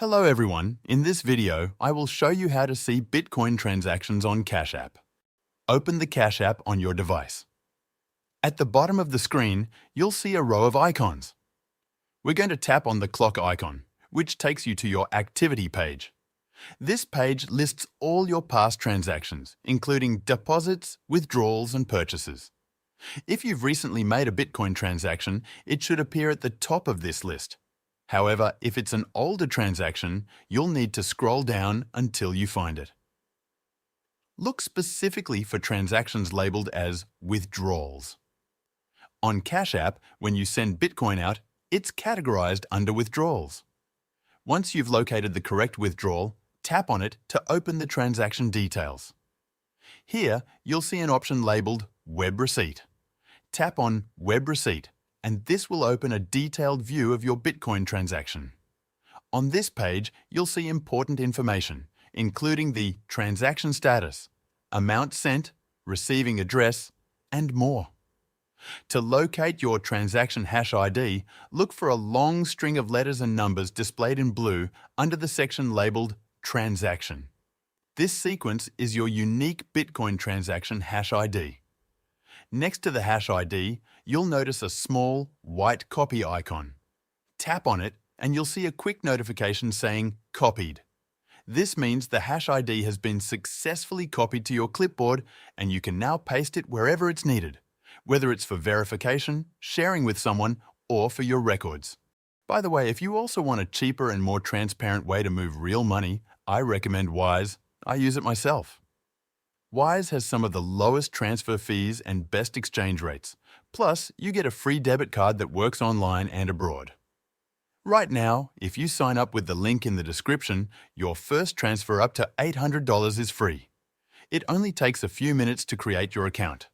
Hello everyone, in this video I will show you how to see Bitcoin transactions on Cash App. Open the Cash App on your device. At the bottom of the screen, you'll see a row of icons. We're going to tap on the clock icon, which takes you to your Activity page. This page lists all your past transactions, including deposits, withdrawals and purchases. If you've recently made a Bitcoin transaction, it should appear at the top of this list. However, if it's an older transaction, you'll need to scroll down until you find it. Look specifically for transactions labeled as withdrawals. On Cash App, when you send Bitcoin out, it's categorized under withdrawals. Once you've located the correct withdrawal, tap on it to open the transaction details. Here, you'll see an option labeled Web Receipt. Tap on Web Receipt, and this will open a detailed view of your Bitcoin transaction. On this page, you'll see important information, including the transaction status, amount sent, receiving address, and more. To locate your transaction hash ID, look for a long string of letters and numbers displayed in blue under the section labeled Transaction. This sequence is your unique Bitcoin transaction hash ID. Next to the hash ID, you'll notice a small, white copy icon. Tap on it and you'll see a quick notification saying Copied. This means the hash ID has been successfully copied to your clipboard and you can now paste it wherever it's needed, whether it's for verification, sharing with someone, or for your records. By the way, if you also want a cheaper and more transparent way to move real money, I recommend Wise. I use it myself. Wise has some of the lowest transfer fees and best exchange rates. Plus, you get a free debit card that works online and abroad. Right now, if you sign up with the link in the description, your first transfer up to $800 is free. It only takes a few minutes to create your account.